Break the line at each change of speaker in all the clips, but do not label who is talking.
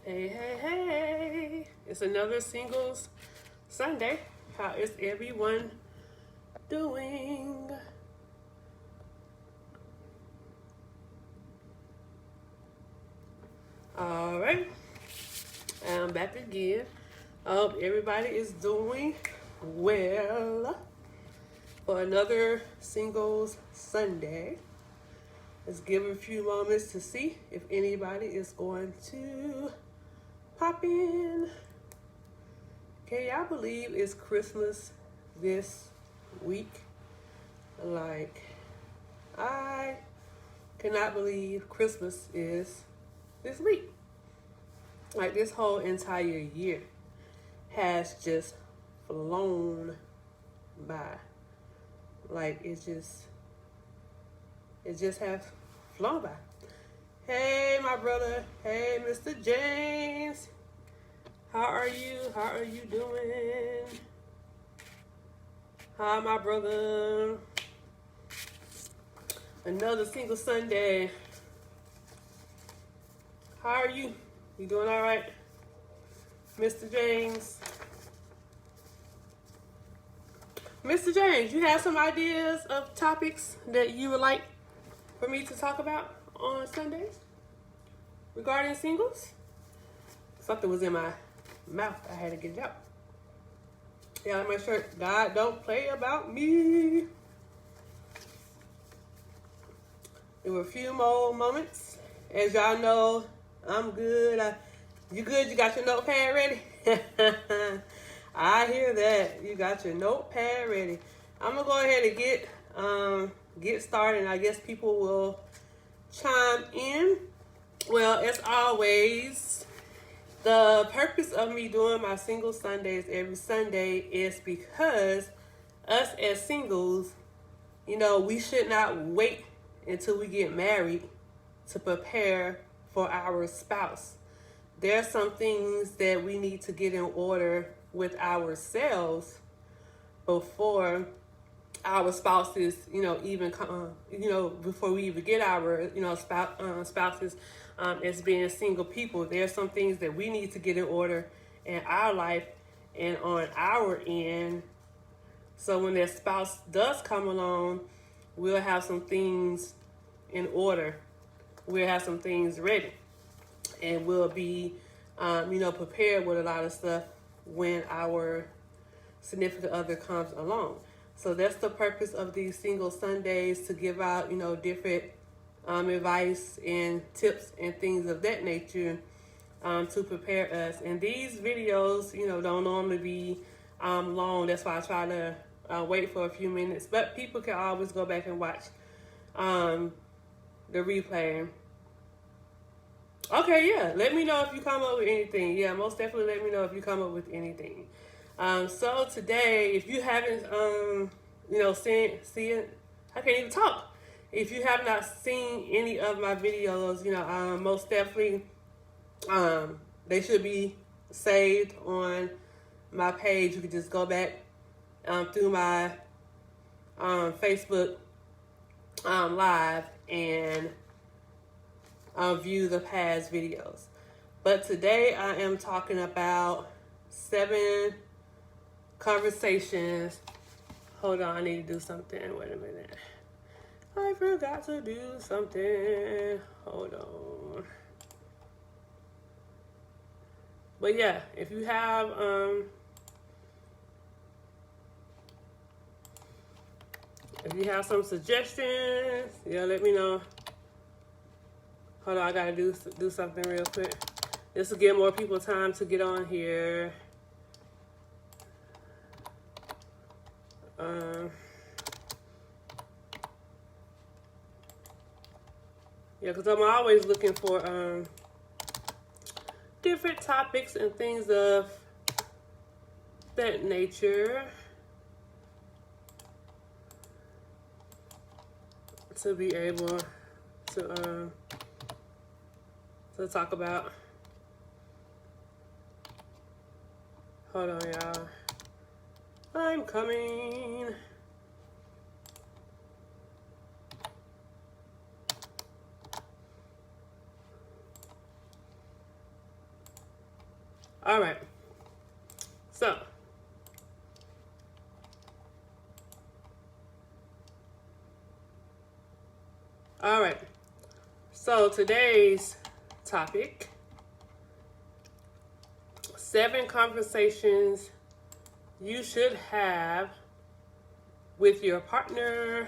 Hey, hey, hey. It's another singles Sunday. How is everyone doing? All right. I'm back again. I hope everybody is doing well for another singles Sunday. Let's give a few moments to see if anybody is going to pop in. Can y'all believe it's Christmas this week? Like, I cannot believe Christmas is this week. Like, this whole entire year has just flown by. Like, it just has flown by. Hey, my brother. Hey, Mr. James. How are you? How are you doing? Hi, my brother. Another single Sunday. How are you? You doing all right? Mr. James. Mr. James, you have some ideas of topics that you would like for me to talk about on Sundays regarding singles? Something was in my mouth. I had to get it out. Yeah, like my shirt. God don't play about me. There were a few more moments. As y'all know, I'm good. You good? You got your notepad ready? I hear that. You got your notepad ready. I'm gonna go ahead and get started. I guess people will chime in. Well, as always, the purpose of me doing my single Sundays every Sunday is because us as singles, we should not wait until we get married to prepare for our spouse. There are some things that we need to get in order with ourselves before our spouses, even come, before we even get our, spouses as being single people. There are some things that we need to get in order in our life and on our end. So when that spouse does come along, we'll have some things in order. We'll have some things ready. And we'll be, prepared with a lot of stuff when our significant other comes along. So that's the purpose of these single Sundays, to give out, different advice and tips and things of that nature to prepare us. And these videos, don't normally be long. That's why I try to wait for a few minutes. But people can always go back and watch the replay. Okay, yeah. Let me know if you come up with anything. Yeah, most definitely let me know if you come up with anything. So today, if you haven't, seen, I can't even talk. If you have not seen any of my videos, most definitely, they should be saved on my page. You can just go back through my Facebook Live and view the past videos. But today I am talking about 7 conversations. Hold on, I need to do something. Wait a minute. I forgot to do something. Hold on. But yeah, if you have some suggestions, let me know. Hold on, I gotta do something real quick. This will give more people time to get on here. Because I'm always looking for different topics and things of that nature to be able to talk about. Hold on, y'all. I'm coming. All right. So, all right. So today's topic: 7 conversations you should have with your partner.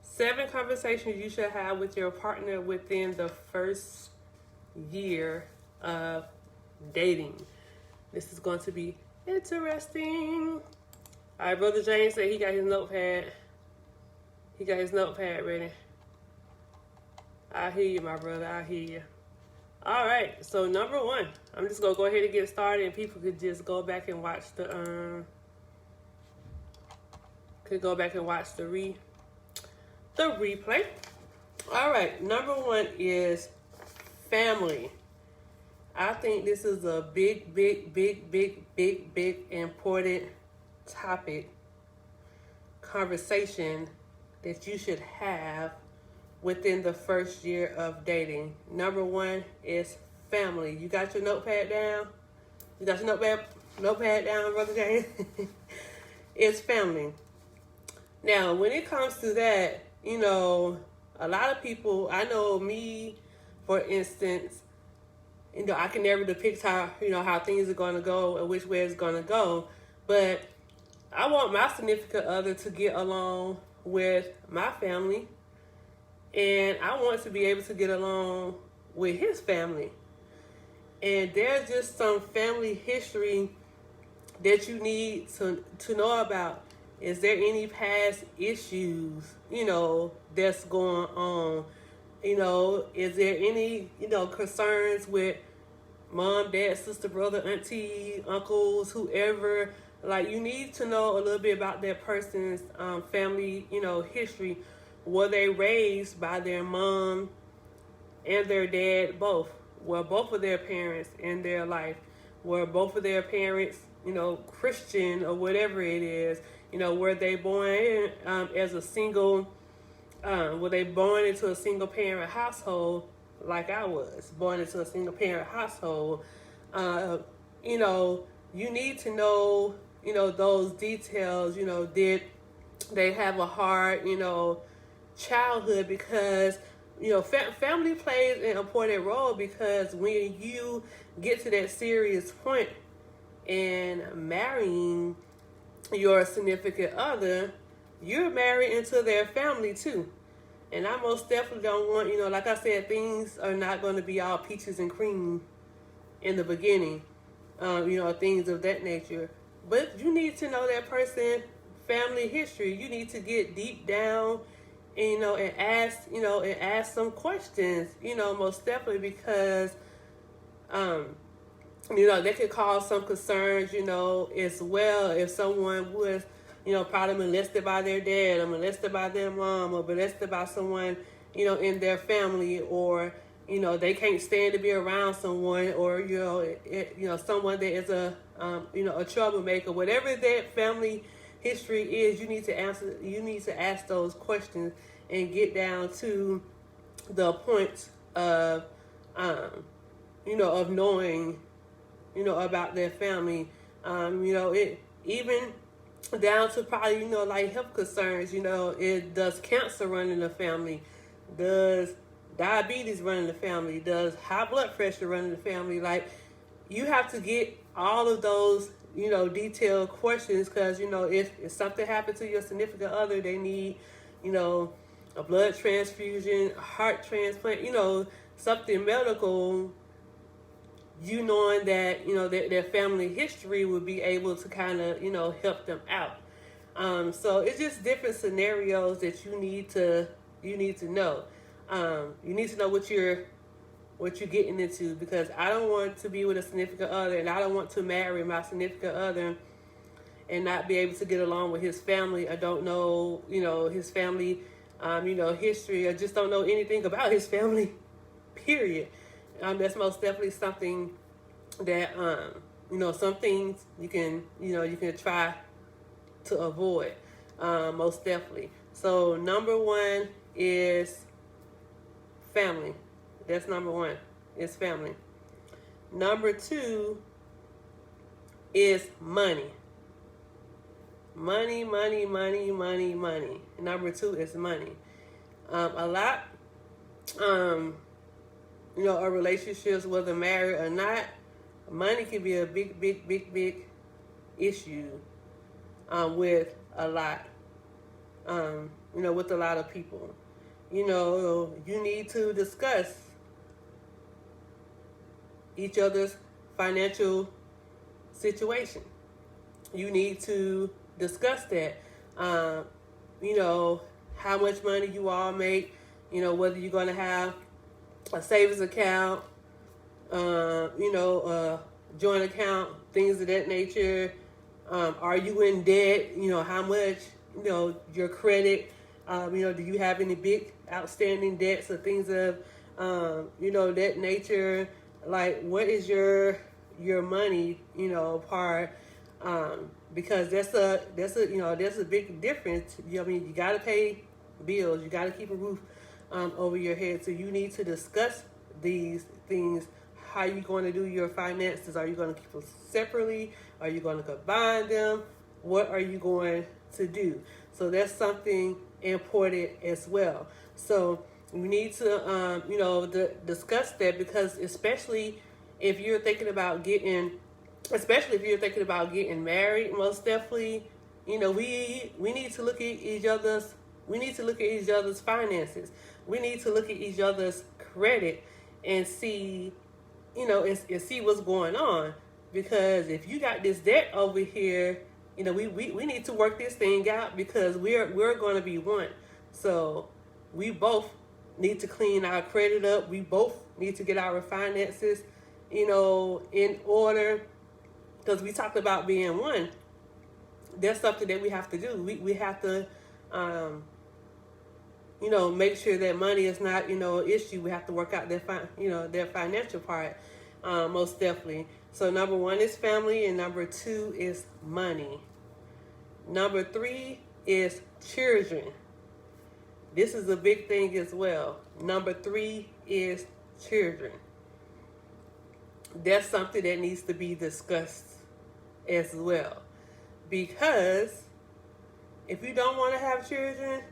7 conversations you should have with your partner within the first year of dating. This is going to be interesting. All right, Brother James said he got his notepad. He got his notepad ready. I hear you, my brother. I hear you. All right. So number 1, I'm just gonna go ahead and get started, and people could just go back and watch the replay. All right. Number 1 is family. I think this is a big important topic, conversation that you should have within the first year of dating. Number 1 is family. You got your notepad down? You got your notepad down, Brother James? It's family. Now, when it comes to that, you know, a lot of people, I know me, for instance, you know, I can never depict how things are going to go and which way it's going to go. But I want my significant other to get along with my family. And I want to be able to get along with his family. And there's just some family history that you need to know about. Is there any past issues, you know, that's going on? You know, is there any, you know, concerns with mom, dad, sister, brother, auntie, uncles, whoever? Like, you need to know a little bit about that person's family, you know, history. Were they raised by their mom and their dad both? Were both of their parents in their life? Were both of their parents, you know, Christian or whatever it is? You know, were they born as a single, were they born into a single parent household like I was, born into a single parent household? You know, you need to know, you know, those details. You know, did they have a hard, you know, childhood? Because, you know, family plays an important role, because when you get to that serious point in marrying your significant other, you're married into their family too. And I most definitely don't want, you know, like I said, things are not going to be all peaches and cream in the beginning, you know, things of that nature. But you need to know that person, family history. You need to get deep down, and, you know, and ask some questions, you know, most definitely, because, you know, that could cause some concerns, you know, as well, if someone was, you know, probably molested by their dad, or molested by their mom, or molested by someone, you know, in their family, or, you know, they can't stand to be around someone, or, you know, someone that is a, you know, a troublemaker. Whatever that family history is, you need to ask those questions and get down to the point of, you know, of knowing, you know, about their family. You know, it even down to probably, you know, like health concerns. You know, does cancer run in the family? Does diabetes run in the family? Does high blood pressure run in the family? Like, you have to get all of those, you know, detailed questions, because, you know, if something happened to your significant other, they need, you know, a blood transfusion, a heart transplant, you know, something medical. You knowing that, you know, their family history would be able to kind of, you know, help them out. So it's just different scenarios that you need to know. You need to know what you're getting into, because I don't want to be with a significant other, and I don't want to marry my significant other and not be able to get along with his family. I don't know, you know, his family, you know, history. I just don't know anything about his family, period. That's most definitely something that, you know, some things you can try to avoid, most definitely. So number 1 is family. That's number 1. It's family. Number 2 is money. Money, money, money, money, money. Number two is money. A lot, of relationships, whether married or not, money can be a big, big, big, big issue with a lot, with a lot of people. You need to discuss each other's financial situation. You need to discuss that. How much money you all make, whether you're going to have a savings account, joint account, things of that nature. Are you in debt? How much, your credit, do you have any big outstanding debts or things of, that nature? Like, what is your money, part? Because that's a big difference. You got to pay bills. You got to keep a roof over your head. So you need to discuss these things. How are you going to do your finances? Are you going to keep them separately? Are you going to combine them? What are you going to do? So that's something important as well. So you need to, discuss that, because especially if you're thinking about getting married, most definitely, we need to look at each other's. We need to look at each other's finances. We need to look at each other's credit and see, and see what's going on. Because if you got this debt over here, we need to work this thing out, because we're going to be one. So we both need to clean our credit up. We both need to get our finances, in order, because we talked about being one. That's something that we have to do. We have to, make sure that money is not, an issue. We have to work out their financial part, most definitely. So number one is family, and number two is money. Number three is children. This is a big thing as well. Number three is children. That's something that needs to be discussed as well. Because if you don't want to have children,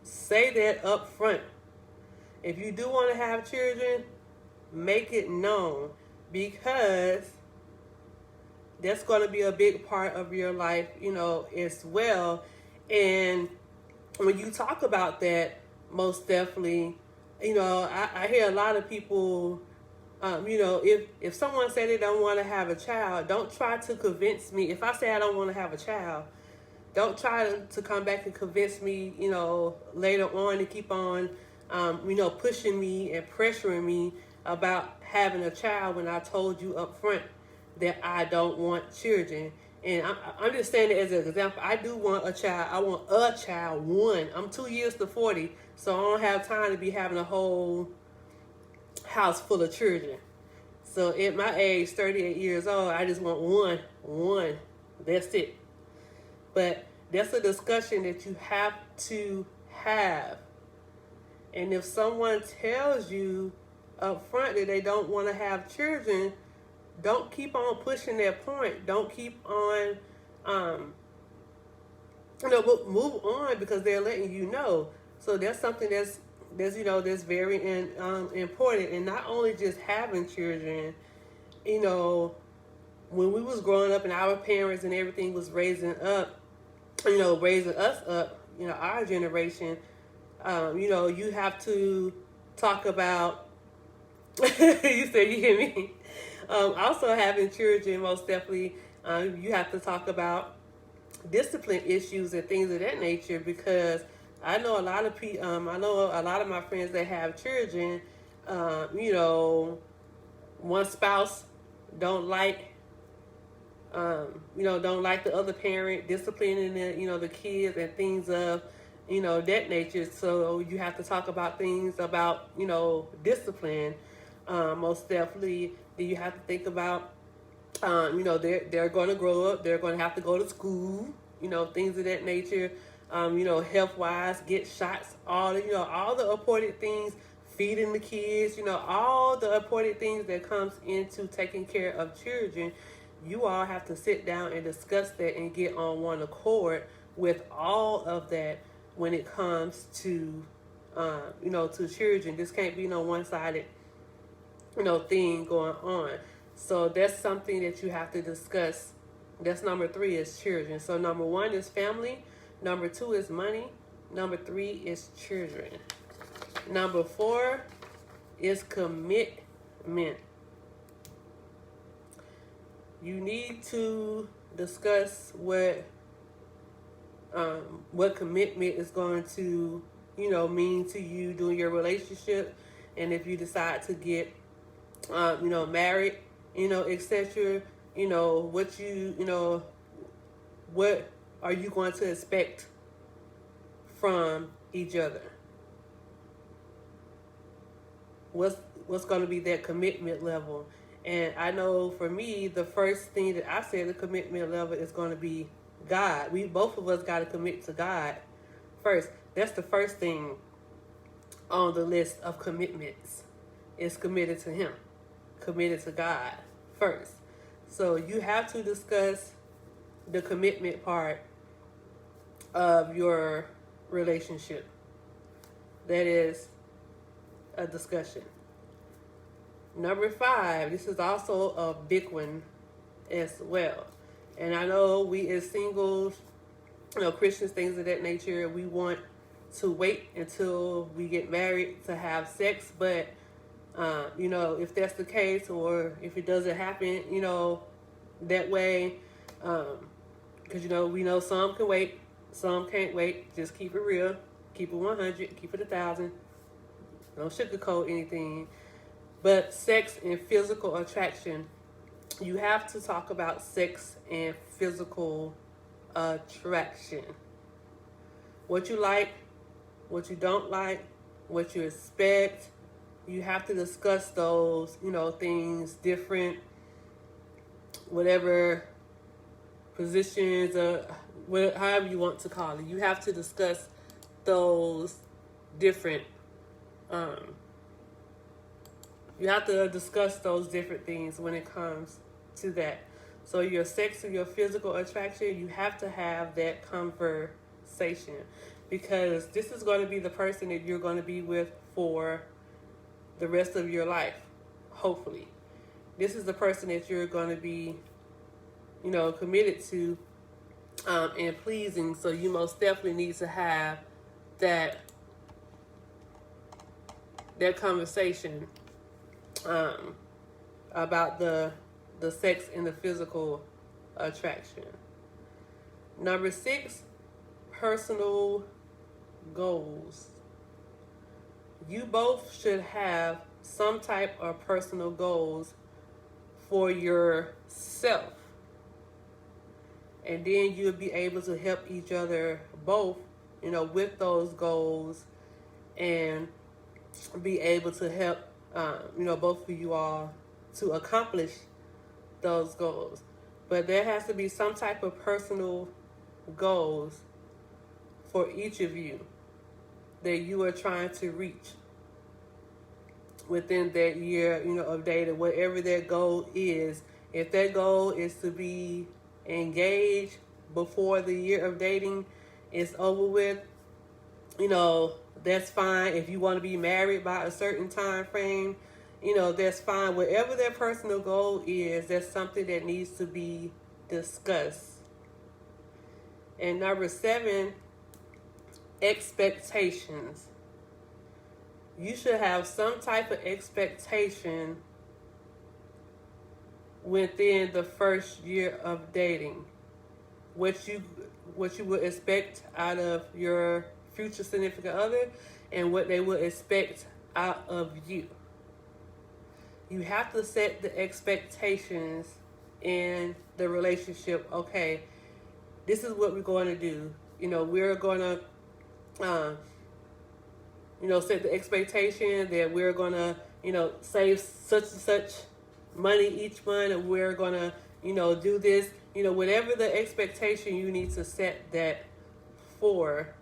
say that up front. If you do want to have children, make it known, because that's going to be a big part of your life, as well. And when you talk about that, most definitely, I hear a lot of people, if someone said they don't want to have a child, don't try to convince me. If I say I don't want to have a child, don't try to come back and convince me, later on, to keep on, pushing me and pressuring me about having a child when I told you up front that I don't want children. And I'm just saying it as an example. I do want a child. I want a child, one. I'm 2 years to 40, so I don't have time to be having a whole house full of children. So at my age, 38 years old, I just want one. That's it. But that's a discussion that you have to have. And if someone tells you up front that they don't want to have children, don't keep on pushing that point. Don't keep on, but move on, because they're letting you know. So that's something that's very important. And not only just having children, when we was growing up and our parents and everything was raising us up, our generation, you have to talk about, you said, you hear me? Also having children, most definitely, you have to talk about discipline issues and things of that nature, because I know a lot of people, I know a lot of my friends that have children, one spouse don't like the other parent disciplining the kids and things of, that nature. So you have to talk about things about, discipline, most definitely. Then you have to think about, they're going to grow up. They're going to have to go to school, things of that nature, health-wise, get shots, all the important things, feeding the kids, all the important things that comes into taking care of children. you all have to sit down and discuss that and get on one accord with all of that when it comes to, to children. This can't be no one-sided, thing going on. So that's something that you have to discuss. That's number 3 is children. So number 1 is family. Number 2 is money. Number 3 is children. Number 4 is commitment. You need to discuss what commitment is going to, mean to you during your relationship, and if you decide to get, married, etc. What are you going to expect from each other? What's going to be that commitment level? And I know for me, the first thing that I said, the commitment level is going to be God. Both of us got to commit to God first. That's the first thing on the list of commitments, is committed to Him, committed to God first. So you have to discuss the commitment part of your relationship. That is a discussion. Number 5, this is also a big one as well. And I know we as singles, Christians, things of that nature, we want to wait until we get married to have sex. But, if that's the case, or if it doesn't happen, that way, because, we know some can wait, some can't wait. Just keep it real, keep it 100, keep it 1,000. Don't sugarcoat anything. But sex and physical attraction, you have to talk about sex and physical attraction. What you like, what you don't like, what you expect. You have to discuss those, things, different, whatever positions, however you want to call it. You have to discuss those different you have to discuss those different things when it comes to that. So your sex and your physical attraction, you have to have that conversation, because this is going to be the person that you're going to be with for the rest of your life, hopefully. This is the person that you're going to be, committed to and pleasing. So you most definitely need to have that conversation about the sex and the physical attraction. Number 6, personal goals. You both should have some type of personal goals for yourself. And then you'll be able to help each other both, with those goals, and be able to help both of you all to accomplish those goals. But there has to be some type of personal goals for each of you that you are trying to reach within that year, of dating, whatever that goal is. If that goal is to be engaged before the year of dating is over with, that's fine. If you want to be married by a certain time frame, that's fine. Whatever their personal goal is, that's something that needs to be discussed. And number 7, expectations. You should have some type of expectation within the first year of dating. What you would expect out of your future significant other, and what they would expect out of you. You have to set the expectations in the relationship. Okay, this is what we're going to do. We're going to, set the expectation that we're going to, save such and such money each month, and we're going to, do this. Whatever the expectation, you need to set that for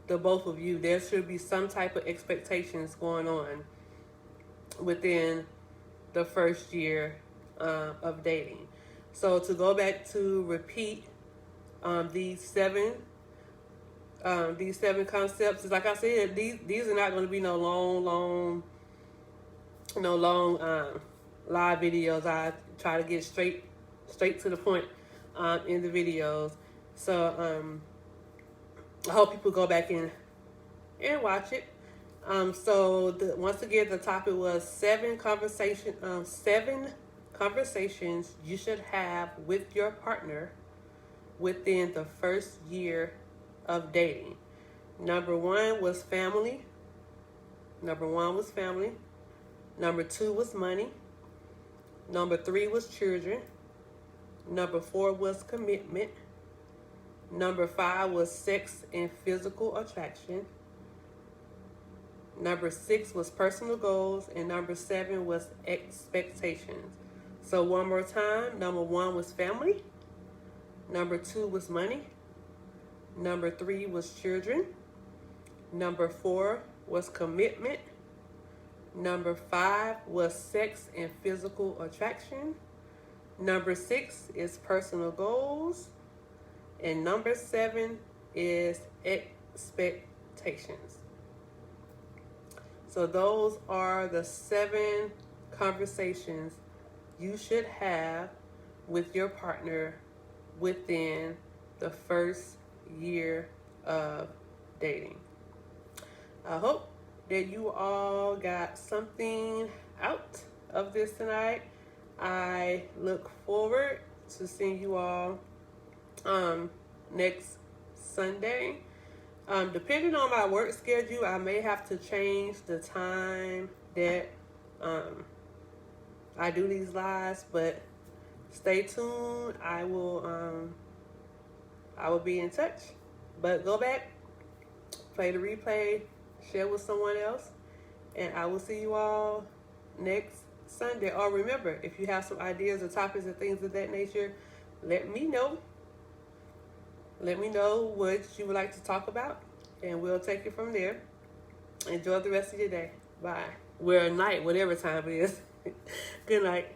the both of you. There should be some type of expectations going on within the first year of dating. So to go back to repeat these seven concepts, like I said, these are not going to be no long live videos. I try to get straight to the point in the videos. So I hope people go back and watch it. So once again, the topic was seven conversations you should have with your partner within the first year of dating. Number one was family. Number two was money. Number three was children. Number four was commitment. Number five was sex and physical attraction. Number six was personal goals. And number seven was expectations. So one more time. Number one was family. Number two was money. Number three was children. Number four was commitment. Number five was sex and physical attraction. Number six is personal goals. And number seven is expectations. So those are the 7 conversations you should have with your partner within the first year of dating. I hope that you all got something out of this tonight. I look forward to seeing you all next Sunday. Depending on my work schedule, I may have to change the time that I do these lives, but stay tuned. I will be in touch. But go back, play the replay, share with someone else, and I will see you all next Sunday. Or remember, if you have some ideas or topics and things of that nature, let me know. Let me know what you would like to talk about, and we'll take it from there. Enjoy the rest of your day. Bye. Well, night, whatever time it is. Good night.